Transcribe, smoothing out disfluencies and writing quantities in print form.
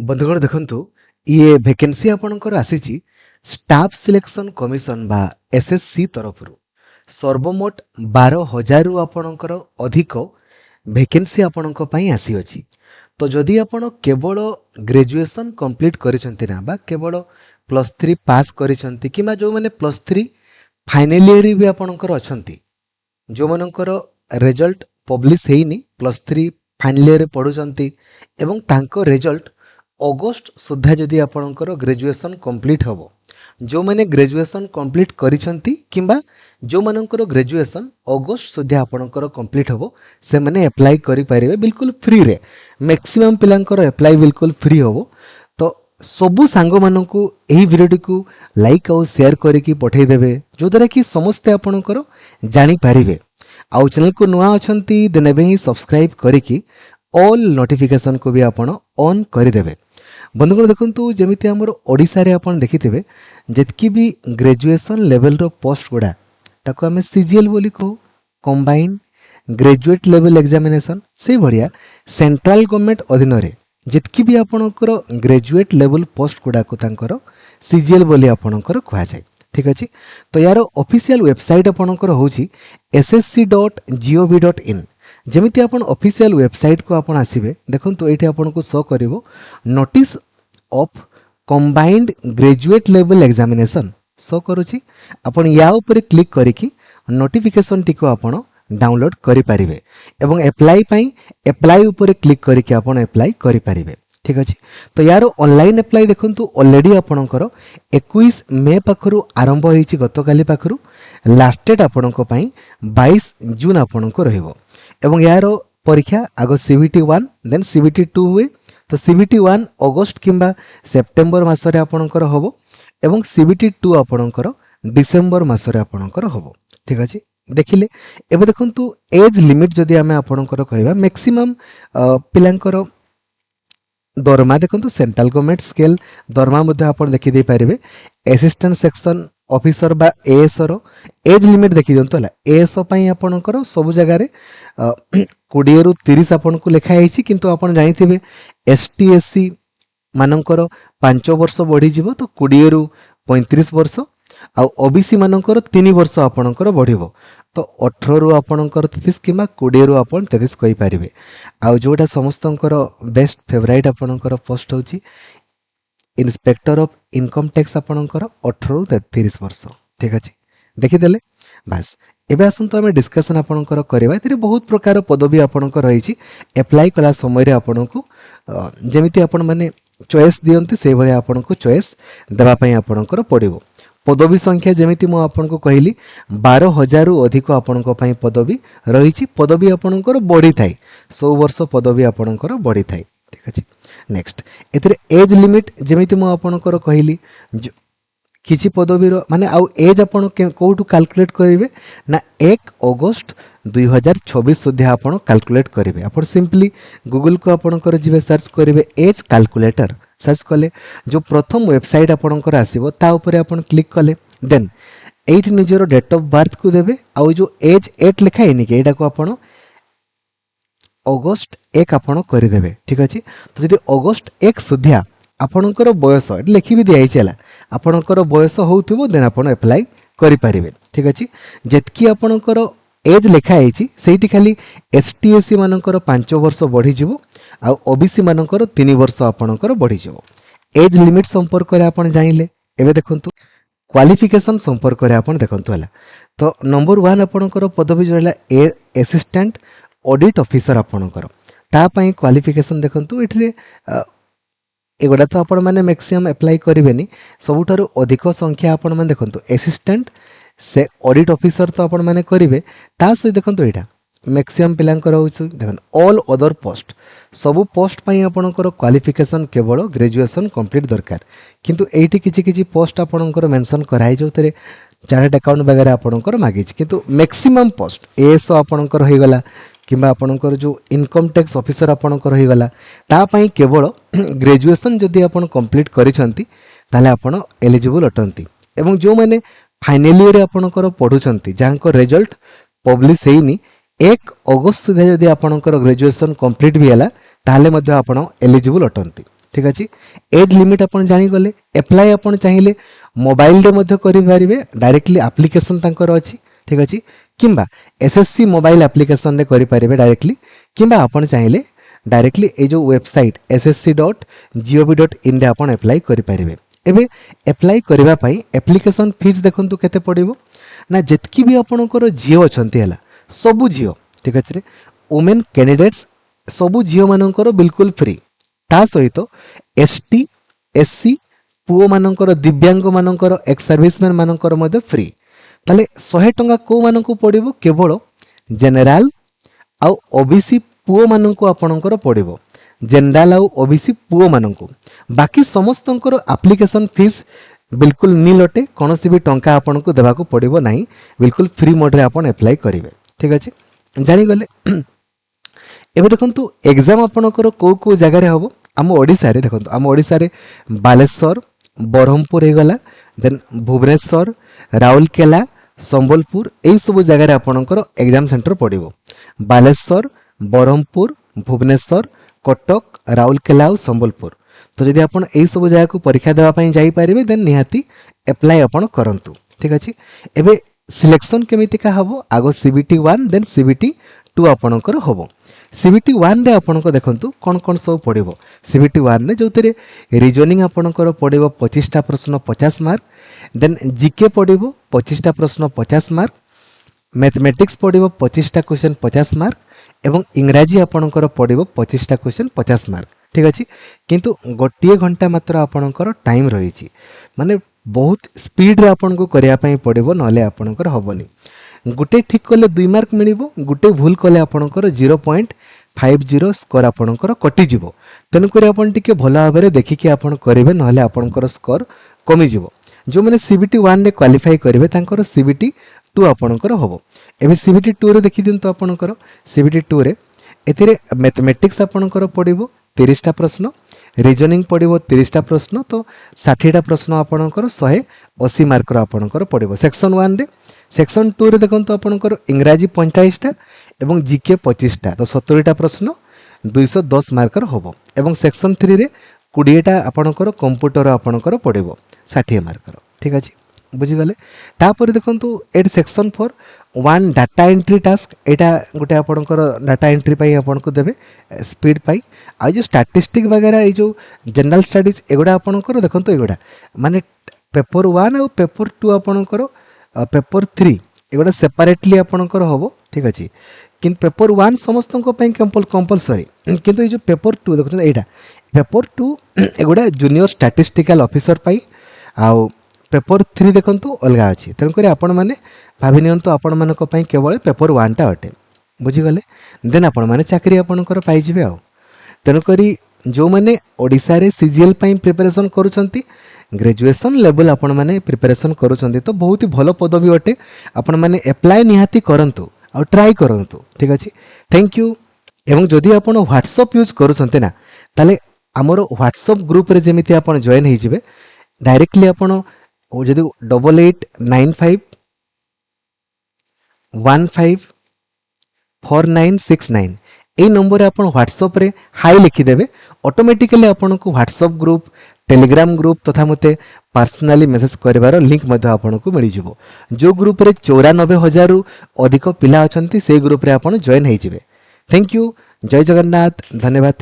बंधुगण देखंतु ये वैकेंसी आपणकर आसीची स्टाफ सिलेक्शन कमिशन बा एसएससी तरफ सर्वमोट 12,000 रु आपणकर अधिक वैकेंसी आपणक पई आसी अछि। तो जदि आपण केवल ग्रेजुएशन कंप्लीट करिसंती ना बा केवल +3 पास करिसंती किमा जो माने +3 फाइनल ईयर भी आपणकर अछंती जो मानकर रिजल्ट पब्लिश हेइनी +3 फाइनल ईयर पढुचंती एवं तांको रिजल्ट अगस्त सुधा जदि आपणकर ग्रेजुएशन कंप्लीट हबो जो माने ग्रेजुएशन कंप्लीट करिसंती किंबा जो मानकर ग्रेजुएशन अगस्त सुधा आपणकर कंप्लीट हबो से माने अप्लाई करि परिबे बिल्कुल फ्री रे। मैक्सिमम पिलांकर अप्लाई बिल्कुल फ्री हबो। तो सबु सांग मानकू एही वीडियो को लाइक और शेयर करके पठेई देबे जो द्वारा कि समस्ते आपणकर जानि पारिबे। आउ चैनल को नुआ अछंती देनेबे ही सब्सक्राइब करके ऑल नोटिफिकेशन को भी आपण ऑन कर देबे। बंधुगण देखंतु जेमिति हमर ओडिसा रे आपण देखिथिबे जेतकी भी ग्रेजुएशन लेवल रो पोस्ट गुडा ताको हमें सीजीएल बोली को कंबाइंड ग्रेजुएट लेवल एग्जामिनेशन से बढ़िया सेंट्रल गवर्नमेंट अधीन रे जितकी भी आपणकर ग्रेजुएट लेवल पोस्ट गुडा को तांकर सीजीएल बोली आपणकर कहा जाय। ठीक अछि। तो यार ऑफिशियल वेबसाइट आपणकर होची ssc.gov.in। जेमिति आपण ऑफिशियल वेबसाइट को आपण आसीबे देखंतु एठी आपण को शो करिवो notice of combined graduate level examination show करूची। आपण या ऊपर क्लिक करिकि नोटिफिकेशन टी को आपण डाउनलोड करि परिबे एवं अप्लाई पई अप्लाई ऊपर क्लिक करिकि आपण अप्लाई करि परिबे। ठीक अछि। तो यार ऑनलाइन अप्लाई देखंतु ऑलरेडी आपणकर 21 मे पाखरु आरंभ होईची गतकाली पाखरु लास्ट डेट आपणको पई 22 जून आपणको रहइबो एवं यार परीक्षा आगो सीबीटी 1 देन सीबीटी 2 हुए। तो सीबीटी 1 अगस्त किंबा सेप्टेम्बर मासरे आपणकर होबो एवं सीबीटी 2 आपणकर डिसेंबर मासरे आपणकर होबो। ठीक अछि। देखिले एबे देखंतु एज लिमिट जदि हमें आपणकर कहबा मैक्सिमम पिलांकर दरमा देखंतु सेंट्रल गवर्नमेंट स्केल दरमा मध्ये आपण देखि दे पारिबे। असिस्टेंट सेक्शन ऑफिसर बा एएसओ रो एज लिमिट देखि दंतो हला एएसओ पई आपणकर सब जगह रे 20 रु 30 आपण को लिखा आइछि किंतु आपण जानिथिबे एसटीएससी मानकर 5 वर्ष बढ़ी जिवो तो 20 रु 35 वर्ष आ ओबीसी मानकर 3 वर्ष आपणकर बढ़िबो तो 18 रु आपणकर 33 किमा 20 रु आपण 33 कहि पारिबे। आ जोटा समस्तंकर बेस्ट फेवरेट आपणकर पोस्ट होची इंस्पेक्टर ऑफ इनकम टैक्स आपणकर 18 रु 33 वर्ष। ठीक अछि। देखि देले बस एबे आसंतो हमें डिस्कशन आपणकर करबा एतरे बहुत प्रकार पदवी आपणकर रहिछि अप्लाई कला समय रे आपणको जेमिति आपण माने चॉइस दियंती से भले आपणको चॉइस देबा पई आपणकर पडिबो। पदवी संख्या जेमिति मो आपनको कहली 12,000 रु अधिक आपनको पई पदवी रहिछि। पदवी आपणकर बढ़ी थाई 100 वर्ष पदवी आपणकर बढ़ी थाई। ठीक अछि। नेक्स्ट एतरे एज लिमिट जेमिति मो आपणकर कहली किछि पदवी रो माने आउ एज आपण कोठु कैलकुलेट करिवे ना 1 अगस्त 2026 सुधा आपण कैलकुलेट करिवे। आपण सिंपली गूगल को आपणकर जिवे सर्च करिवे एज कैलकुलेटर सर्च कले जो प्रथम वेबसाइट आपणकर आसीबो ता ऊपर आपण क्लिक कले देन एट निजरो डेट ऑफ बर्थ को देबे आउ जो एज 8 लिखा हेनी के एटा को आपण अगस्त 1 आपण करि देबे। ठीक अछि। तो जदि अगस्त 1 सुधा आपणकर बयस लिखि भी दिया चला आपणकर बयस होउथिबो देन आपण अप्लाई करि परिबे। ठीक अछि। जेतकी आपणकर एज लिखा आइछि सेठी खाली एसटीएससी मानकर 5 वर्ष बढ़ी जिवो आ ओबीसी मानकर 3 वर्ष आपणकर बढ़ी जिवो। एज लिमिट संपर्क रे आपण जानिले एबे देखंतु क्वालिफिकेशन संपर्क रे आपण देखंतु हला। तो नंबर 1 आपणकर पदवी जोला असिस्टेंट ऑडिट ऑफिसर आपणकर ता पई क्वालिफिकेशन देखंतु एठरे एगोडा तो आपण माने मैक्सिमम अप्लाई करिवेनी सबुठारु अधिक संख्या आपण माने देखंतु असिस्टेंट से ऑडिट ऑफिसर तो आपण माने करिवे ता से देखंतु एटा मैक्सिमम पिलांकर होउछु देखन ऑल अदर पोस्ट सबु पोस्ट पई आपणकर क्वालिफिकेशन केवल ग्रेजुएशन कंप्लीट दरकार किंतु एठी किछि पोस्ट आपणकर मेंशन कराई जोतरे चार्टर्ड अकाउंट वगैरह आपणकर मागिछि किंतु मैक्सिमम पोस्ट एएसओ आपणकर होई गला किंबा आपणकर जो इनकम टैक्स ऑफिसर आपणकर होई गला ता पई केवल ग्रेजुएशन जदि आपण कंप्लीट करिसंती ताले आपण एलिजिबल अटंती एवं जो माने फाइनल ईयर आपणकर पढुचंती जांको रिजल्ट पब्लिश हेइनी 1 अगस्त सुधा जदि आपणकर ग्रेजुएशन कंप्लीट भी हला ताले मध्ये आपण एलिजिबल अटंती। ठीक अच्छे एज लिमिट आप जानीगले एप्लाई आप चाहिए मोबाइल रे मध्य करि पारिबे डायरेक्टली एप्लिकेशन तांकर अछि ठीक अच्छे किंबा एसएससी मोबाइल एप्लिकेशन रे करि पारिबे डायरेक्टली किंबा आप चाहिए डायरेक्टली ए जो वेबसाइट ssc.gov.in रे आप एप्लाई करि पारिबे एबे एप्लाई करबा पई एप्लिकेशन फीस देखंतु केते पड़िबो ना जेतकी भी आपणकर झील अछंती हला सबु झील ठीक अच्छे वुमेन कैंडिडेट्स सबु झील मानकर बिल्कुल फ्री ता सहित एसटी एससी पुओ मानकर दिव्यांग मानकर एक्स सर्विसमैन मानकर मध्य फ्री ताले 100 टंका को मानकु पड़िबो केवल जनरल आउ ओबीसी पुओ मानकु आपणकर पड़िबो जनरल आउ ओबीसी पुओ मानकु बाकी समस्तंकर एप्लिकेशन फीस बिल्कुल नील अटे कौन भी टंका आपको देवाक पड़ो ना बिल्कुल फ्री मोड रे आपन एप्लाई करेंगे ठीक अच्छे जानीगले एबे देखंतु एग्जाम आपणकर को को जगार हम आम ओडिशा रे देखंतु आम ओडिशा रे बालेश्वर बरहमपुर हो गला देन भुवनेश्वर राउरकेला संबलपुर यही सब जगार आपणकर एग्जाम सेंटर पड़ो बालेश्वर बरहमपुर भुवनेश्वर कटक राउरकेला और संबलपुर तो जदि आप यही सब जगह को परीक्षा देवाई जापारे देन निहाती एप्लाई आपण करंतु ठीक अच्छे एबे सिलेक्शन केमितिका हबो आगो सीबीटी 1 देन सीबीटी 2 आपणकर हबो सीबीटी 1 रे आपणको देखंतु कोन कोन सब पड़िबो सीबीटी 1 रे जोतरे रीजनिंग आपणकर पड़िबो 25टा प्रश्न 50 मार्क देन जीके पड़िबो 25टा प्रश्न 50 मार्क मैथमेटिक्स पड़िबो 25टा क्वेश्चन 50 मार्क एवं इंग्राजी आपणकर पड़िबो 25टा क्वेश्चन 50 मार्क ठीक अच्छे किंतु गोटे घंटा मात्र आपणकर टाइम रही माने बहुत स्पीड रे आपन को करिया पई पड़िबो नले आपणकर हबनी गुटे ठीक कले 2 मार्क मिलिबो गुटे भूल कले आपणकर 0.50 स्कोर आपणकर कटि जिवो तेनु करी आपन टिके भला भाबरे देखिकि आपन करिवे नले आपणकर स्कोर कमी जिवो जो माने सीबीटी 1 रे क्वालिफाई करिवे तांकर सीबीटी 2 आपणकर हबो एबे सीबीटी 2 रे देखि दिनतो आपणकर सीबीटी 2 रे एथिरे मैथमेटिक्स आपणकर पड़िबो 30टा प्रश्न रीजनिंग पड़िबो 30टा प्रश्न तो 60टा प्रश्न आपणकर 180 मार्क आपणकर पड़िबो सेक्शन 1 रे सेक्शन 2 रे देखंतो आपणकर इंग्राजी 45टा एवं जीके 25टा तो 70टा प्रश्न 210 मार्कर होबो एवं सेक्शन 3 रे 20टा आपणकर कंप्यूटर आपणकर पड़िबो 60 मार्कर ठीक अछि बुझी गले तापर देखंतु एट section 4 one data entry task एटा गोटे आपणकर डाटा एंट्री पाई आपनको देबे स्पीड पाई आ जो स्टैटिस्टिक वगैरह ए जो जनरल स्टडीज एगुडा आपणकर देखंतु एगुडा माने पेपर 1 और पेपर 2 आपणकर पेपर 3 एगुडा सेपरेटली आपणकर होबो ठीक अछि किन पेपर 1 समस्त को पई कंपलसरी किंतु ए जो पेपर 2 देखंतु एटा पेपर 2 एगुडा जूनियर स्टैटिस्टिकल ऑफिसर पाई आ पेपर 3 देखंतु अलगा अछि तेन करी आपण माने भाबि नियंतु आपण मानको पई केवल पेपर 1 टा अटे बुझी गले देन आपण माने चाकरी आपणकर पाई जिवे आ तेन करी जो माने ओडिसा रे सीजीएल पई प्रिपरेशन करूछंती ग्रेजुएशन लेवल आपण माने प्रिपरेशन करूछंती तो बहुत ही भलो पदवी अटे आपण माने अप्लाई निहाती करंतु आ ट्राई करंतु ठीक अछि थैंक यू एवं जदि आपण व्हाट्सएप यूज करूछंती ना ताले हमरो व्हाट्सएप ग्रुप रे जेमिति आपण जॉइन हे जिवे डायरेक्टली आपण और जदि 8895154969 ए नंबर आप व्हाट्सएप रे हाई लिखिदेवे ऑटोमेटिकली आपन को व्हाट्सएप ग्रुप टेलीग्राम ग्रुप तथा मते पर्सनली मेसेज करिवार लिंक मध्ये आपन को मिल जिवो जो ग्रुप रे 94,000 रु अधिक पिला अछंती से ग्रुप रे आपन जॉइन हे जिवे थैंक यू जय जगन्नाथ धन्यवाद।